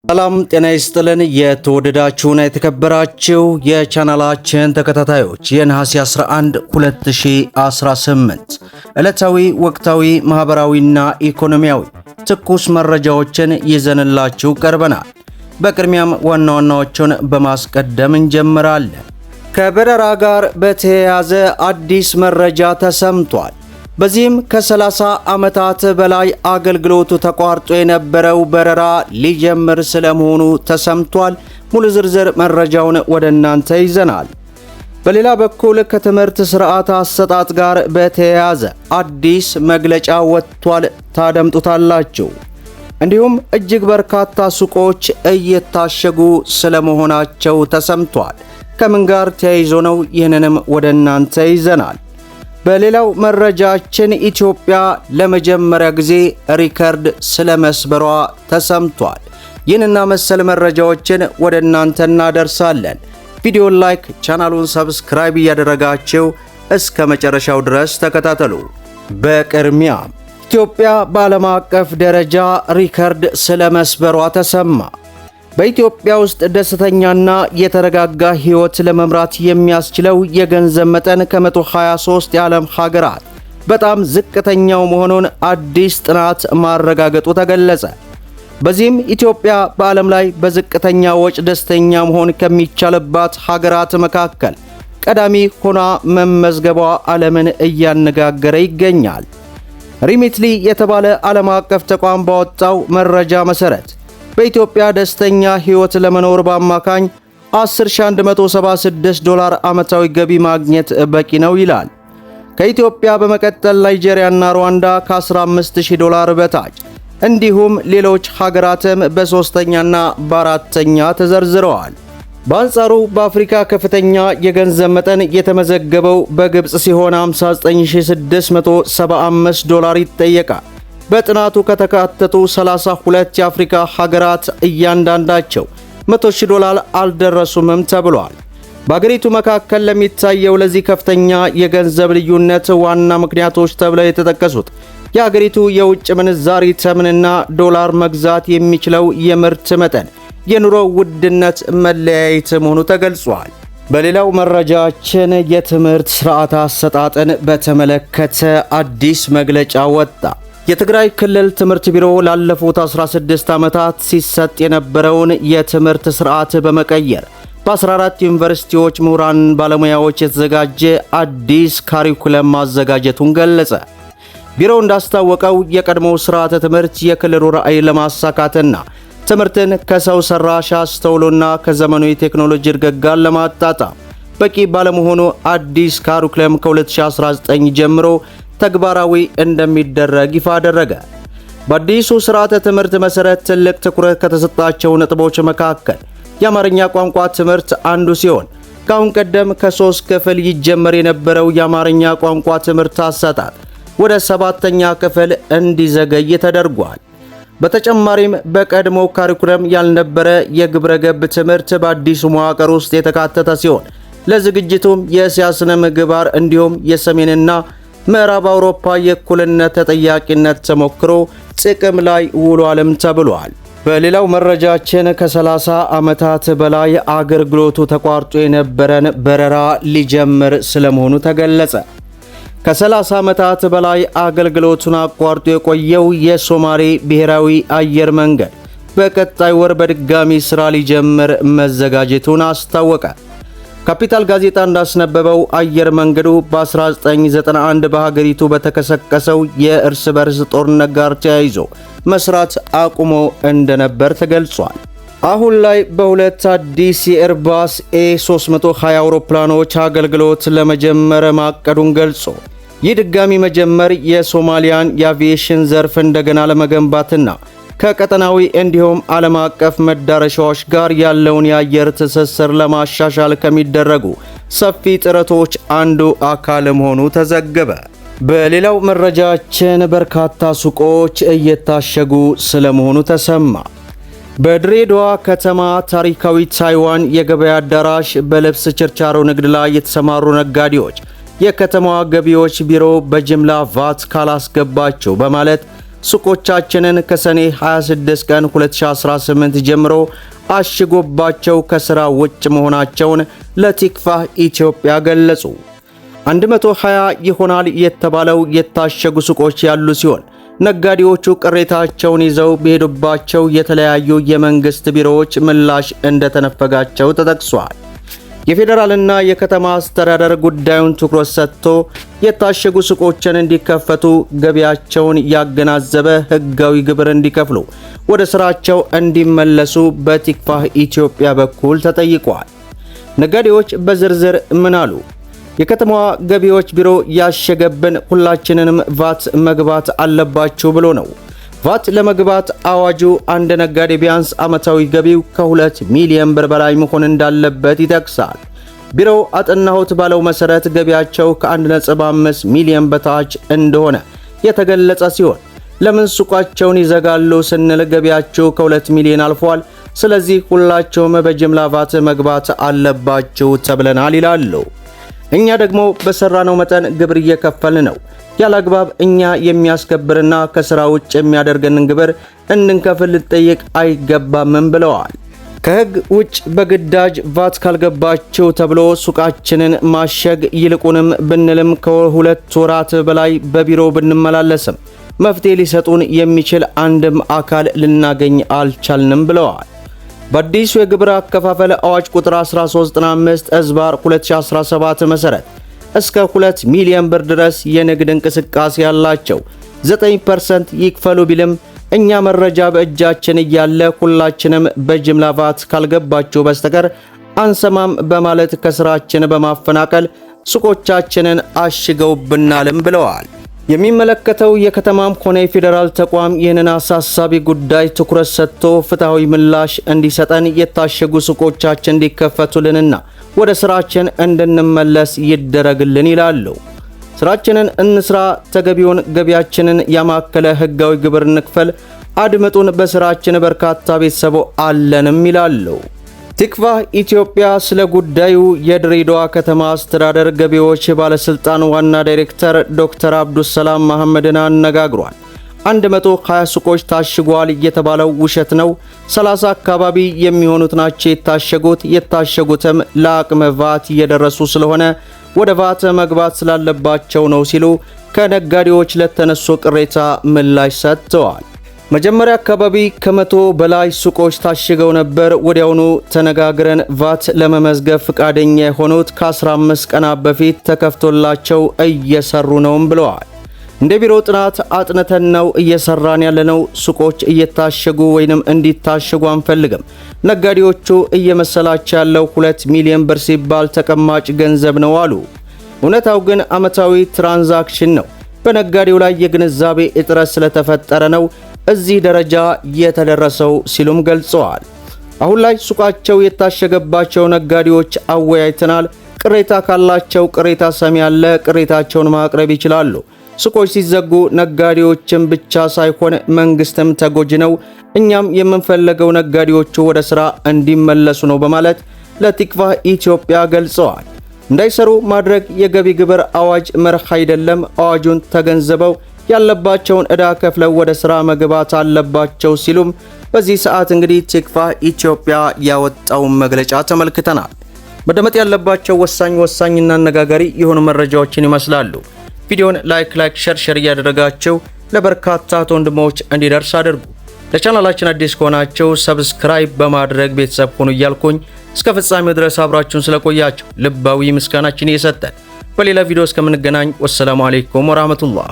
ሰላም ጤና ይስጥልን። የተወደዳችሁና የተከበራችሁ የቻናላችን ተከታታዮች የነሐሴ 11 2018 ዕለታዊ ወቅታዊ ማህበራዊና ኢኮኖሚያዊ ትኩስ መረጃዎችን ይዘንላችሁ ቀርበናል። በቅድሚያም ዋና ዋናዎቹን በማስቀደም እንጀምራለን። ከበረራ ጋር በተያያዘ አዲስ መረጃ ተሰምቷል። በዚህም ከ30 ዓመታት በላይ አገልግሎቱ ተቋርጦ የነበረው በረራ ሊጀምር ስለመሆኑ ተሰምቷል። ሙሉ ዝርዝር መረጃውን ወደ እናንተ ይዘናል። በሌላ በኩል ከትምህርት ስርዓት አሰጣጥ ጋር በተያያዘ አዲስ መግለጫ ወጥቷል፣ ታደምጡታላችሁ። እንዲሁም እጅግ በርካታ ሱቆች እየታሸጉ ስለመሆናቸው ተሰምቷል። ከምን ጋር ተያይዞ ነው? ይህንንም ወደ እናንተ ይዘናል። በሌላው መረጃችን ኢትዮጵያ ለመጀመሪያ ጊዜ ሪከርድ ስለመስበሯ ተሰምቷል። ይህንና መሰል መረጃዎችን ወደ እናንተ እናደርሳለን። ቪዲዮን ላይክ፣ ቻናሉን ሰብስክራይብ እያደረጋችሁ እስከ መጨረሻው ድረስ ተከታተሉ። በቅድሚያ ኢትዮጵያ በዓለም አቀፍ ደረጃ ሪከርድ ስለመስበሯ ተሰማ። በኢትዮጵያ ውስጥ ደስተኛና የተረጋጋ ሕይወት ለመምራት የሚያስችለው የገንዘብ መጠን ከ123 የዓለም ሀገራት በጣም ዝቅተኛው መሆኑን አዲስ ጥናት ማረጋገጡ ተገለጸ። በዚህም ኢትዮጵያ በዓለም ላይ በዝቅተኛ ወጪ ደስተኛ መሆን ከሚቻልባት ሀገራት መካከል ቀዳሚ ሆና መመዝገቧ ዓለምን እያነጋገረ ይገኛል። ሪሚትሊ የተባለ ዓለም አቀፍ ተቋም ባወጣው መረጃ መሠረት በኢትዮጵያ ደስተኛ ሕይወት ለመኖር በአማካኝ $10,176 ዓመታዊ ገቢ ማግኘት በቂ ነው ይላል። ከኢትዮጵያ በመቀጠል ናይጄሪያና ሩዋንዳ ከ$15,000 በታች እንዲሁም ሌሎች ሀገራትም በሦስተኛና በአራተኛ ተዘርዝረዋል። በአንጻሩ በአፍሪካ ከፍተኛ የገንዘብ መጠን የተመዘገበው በግብፅ ሲሆን $59,675 ይጠየቃል። በጥናቱ ከተካተቱ 32 የአፍሪካ ሀገራት እያንዳንዳቸው $100,000 አልደረሱምም ተብሏል። በአገሪቱ መካከል ለሚታየው ለዚህ ከፍተኛ የገንዘብ ልዩነት ዋና ምክንያቶች ተብለው የተጠቀሱት የአገሪቱ የውጭ ምንዛሪ ተመንና ዶላር መግዛት የሚችለው የምርት መጠን፣ የኑሮ ውድነት መለያየት መሆኑ ተገልጿል። በሌላው መረጃችን የትምህርት ስርዓት አሰጣጥን በተመለከተ አዲስ መግለጫ ወጣ። የትግራይ ክልል ትምህርት ቢሮ ላለፉት 16 ዓመታት ሲሰጥ የነበረውን የትምህርት ስርዓት በመቀየር በ14 ዩኒቨርሲቲዎች ምሁራን ባለሙያዎች የተዘጋጀ አዲስ ካሪኩለም ማዘጋጀቱን ገለጸ። ቢሮው እንዳስታወቀው የቀድሞው ስርዓተ ትምህርት የክልሉ ራዕይ ለማሳካትና ትምህርትን ከሰው ሰራሽ አስተውሎና ከዘመኑ የቴክኖሎጂ እድገት ጋር ለማጣጣም በቂ ባለመሆኑ አዲስ ካሪኩለም ከ2019 ጀምሮ ተግባራዊ እንደሚደረግ ይፋ አደረገ። በአዲሱ ስርዓተ ትምህርት መሰረት ትልቅ ትኩረት ከተሰጣቸው ነጥቦች መካከል የአማርኛ ቋንቋ ትምህርት አንዱ ሲሆን ከአሁን ቀደም ከ3 ክፍል ይጀመር የነበረው የአማርኛ ቋንቋ ትምህርት አሰጣጥ ወደ 7ኛ ክፍል እንዲዘገይ ተደርጓል። በተጨማሪም በቀድሞ ካሪኩለም ያልነበረ የግብረ ገብ ትምህርት በአዲሱ መዋቅር ውስጥ የተካተተ ሲሆን ለዝግጅቱም የእስያ ስነ ምግባር እንዲሁም የሰሜንና ምዕራብ አውሮፓ የእኩልነት ተጠያቂነት ተሞክሮ ጥቅም ላይ ውሏልም ተብሏል። በሌላው መረጃችን ከ30 ዓመታት በላይ አገልግሎቱ ተቋርጦ የነበረን በረራ ሊጀምር ስለመሆኑ ተገለጸ። ከ30 ዓመታት በላይ አገልግሎቱን አቋርጦ የቆየው የሶማሌ ብሔራዊ አየር መንገድ በቀጣይ ወር በድጋሚ ሥራ ሊጀምር መዘጋጀቱን አስታወቀ። ካፒታል ጋዜጣ እንዳስነበበው አየር መንገዱ በ1991 በሀገሪቱ በተከሰከሰው የእርስ በርስ ጦርነት ጋር ተያይዞ መስራት አቁሞ እንደነበር ተገልጿል። አሁን ላይ በሁለት አዲስ የኤርባስ A320 አውሮፕላኖች አገልግሎት ለመጀመር ማቀዱን ገልጾ ይህ ድጋሚ መጀመር የሶማሊያን የአቪዬሽን ዘርፍ እንደገና ለመገንባትና ከቀጠናዊ እንዲሁም ዓለም አቀፍ መዳረሻዎች ጋር ያለውን የአየር ትስስር ለማሻሻል ከሚደረጉ ሰፊ ጥረቶች አንዱ አካል መሆኑ ተዘገበ። በሌላው መረጃችን በርካታ ሱቆች እየታሸጉ ስለመሆኑ ተሰማ። በድሬዳዋ ከተማ ታሪካዊ ታይዋን የገበያ አዳራሽ በልብስ ችርቻሮ ንግድ ላይ የተሰማሩ ነጋዴዎች የከተማዋ ገቢዎች ቢሮ በጅምላ ቫት ካላስገባቸው በማለት ሱቆቻችንን ከሰኔ 26 ቀን 2018 ጀምሮ አሽጎባቸው ከስራ ውጭ መሆናቸውን ለቲክቫህ ኢትዮጵያ ገለጹ። 120 ይሆናል የተባለው የታሸጉ ሱቆች ያሉ ሲሆን ነጋዴዎቹ ቅሬታቸውን ይዘው በሄዱባቸው የተለያዩ የመንግስት ቢሮዎች ምላሽ እንደተነፈጋቸው ተጠቅሷል። የፌዴራልና የከተማ አስተዳደር ጉዳዩን ትኩረት ሰጥቶ የታሸጉ ሱቆችን እንዲከፈቱ ገቢያቸውን ያገናዘበ ህጋዊ ግብር እንዲከፍሉ ወደ ስራቸው እንዲመለሱ በቲክቫህ ኢትዮጵያ በኩል ተጠይቋል። ነጋዴዎች በዝርዝር ምን አሉ? የከተማዋ ገቢዎች ቢሮ ያሸገብን ሁላችንንም ቫት መግባት አለባችሁ ብሎ ነው። ቫት ለመግባት አዋጁ አንድ ነጋዴ ቢያንስ ዓመታዊ ገቢው ከ2 ሚሊዮን ብር በላይ መሆን እንዳለበት ይጠቅሳል። ቢሮው አጠናሁት ባለው መሰረት ገቢያቸው ከ1.5 ሚሊዮን በታች እንደሆነ የተገለጸ ሲሆን ለምን ሱቃቸውን ይዘጋሉ ስንል ገቢያቸው ከ2 ሚሊዮን አልፏል፣ ስለዚህ ሁላቸውም በጅምላ ቫት መግባት አለባችሁ ተብለናል ይላሉ። እኛ ደግሞ በሰራነው መጠን ግብር እየከፈልን ነው። ያላግባብ እኛ የሚያስከብርና ከስራ ውጭ የሚያደርገንን ግብር እንድንከፍል ልጠይቅ አይገባምም ብለዋል። ከህግ ውጭ በግዳጅ ቫት ካልገባቸው ተብሎ ሱቃችንን ማሸግ ይልቁንም ብንልም ከ2 ወራት በላይ በቢሮ ብንመላለስም መፍትሄ ሊሰጡን የሚችል አንድም አካል ልናገኝ አልቻልንም ብለዋል። በአዲሱ የግብር አከፋፈል አዋጅ ቁጥር 1395/2017 መሰረት እስከ 2 ሚሊዮን ብር ድረስ የንግድ እንቅስቃሴ ያላቸው 9% ይክፈሉ ቢልም እኛ መረጃ በእጃችን እያለ ሁላችንም በጅምላ ቫት ካልገባቸው በስተቀር አንሰማም በማለት ከስራችን በማፈናቀል ሱቆቻችንን አሽገውብናልም ብለዋል። የሚመለከተው የከተማም ሆነ የፌዴራል ተቋም ይህንን አሳሳቢ ጉዳይ ትኩረት ሰጥቶ ፍትሐዊ ምላሽ እንዲሰጠን የታሸጉ ሱቆቻችን እንዲከፈቱልንና ወደ ስራችን እንድንመለስ ይደረግልን ይላሉ። ስራችንን እንስራ፣ ተገቢውን ገቢያችንን ያማከለ ህጋዊ ግብር እንክፈል፣ አድምጡን፣ በስራችን በርካታ ቤተሰቦ አለንም ይላሉ። ቲክቫህ ኢትዮጵያ ስለ ጉዳዩ የድሬዳዋ ከተማ አስተዳደር ገቢዎች ባለስልጣን ዋና ዳይሬክተር ዶክተር አብዱሰላም መሐመድን አነጋግሯል። 120 ሱቆች ታሽጓል የተባለው ውሸት ነው። 30 አካባቢ የሚሆኑት ናቸው የታሸጉት። የታሸጉትም ለአቅመ ቫት እየደረሱ ስለሆነ ወደ ቫት መግባት ስላለባቸው ነው ሲሉ ከነጋዴዎች ለተነሱ ቅሬታ ምላሽ ሰጥተዋል። መጀመሪያ አካባቢ ከ100 በላይ ሱቆች ታሽገው ነበር። ወዲያውኑ ተነጋግረን ቫት ለመመዝገብ ፈቃደኛ የሆኑት ከ15 ቀናት በፊት ተከፍቶላቸው እየሰሩ ነውም ብለዋል። እንደ ቢሮ ጥናት አጥንተን ነው እየሰራን ያለነው። ሱቆች እየታሸጉ ወይንም እንዲታሸጉ አንፈልግም። ነጋዴዎቹ እየመሰላቸው ያለው 2 ሚሊዮን ብር ሲባል ተቀማጭ ገንዘብ ነው አሉ። እውነታው ግን ዓመታዊ ትራንዛክሽን ነው። በነጋዴው ላይ የግንዛቤ እጥረት ስለተፈጠረ ነው እዚህ ደረጃ የተደረሰው ሲሉም ገልጸዋል። አሁን ላይ ሱቃቸው የታሸገባቸው ነጋዴዎች አወያይተናል። ቅሬታ ካላቸው ቅሬታ ሰሚ ያለ ቅሬታቸውን ማቅረብ ይችላሉ። ሱቆች ሲዘጉ ነጋዴዎችም ብቻ ሳይሆን መንግስትም ተጎጂ ነው። እኛም የምንፈልገው ነጋዴዎቹ ወደ ስራ እንዲመለሱ ነው በማለት ለቲክቫህ ኢትዮጵያ ገልጸዋል። እንዳይሰሩ ማድረግ የገቢ ግብር አዋጅ መርህ አይደለም። አዋጁን ተገንዝበው ያለባቸውን ዕዳ ከፍለው ወደ ስራ መግባት አለባቸው ሲሉም በዚህ ሰዓት እንግዲህ ቲክቫህ ኢትዮጵያ ያወጣውን መግለጫ ተመልክተናል። መደመጥ ያለባቸው ወሳኝና አነጋጋሪ የሆኑ መረጃዎችን ይመስላሉ። ቪዲዮን ላይክ ሼር እያደረጋችሁ ለበርካታ ወንድሞች እንዲደርስ አድርጉ። ለቻናላችን አዲስ ከሆናችሁ ሰብስክራይብ በማድረግ ቤተሰብ ሁኑ እያልኩኝ እስከ ፍጻሜው ድረስ አብራችሁን ስለቆያችሁ ልባዊ ምስጋናችን እየሰጠን በሌላ ቪዲዮ እስከምንገናኝ ወሰላሙ አለይኩም ወራህመቱላህ።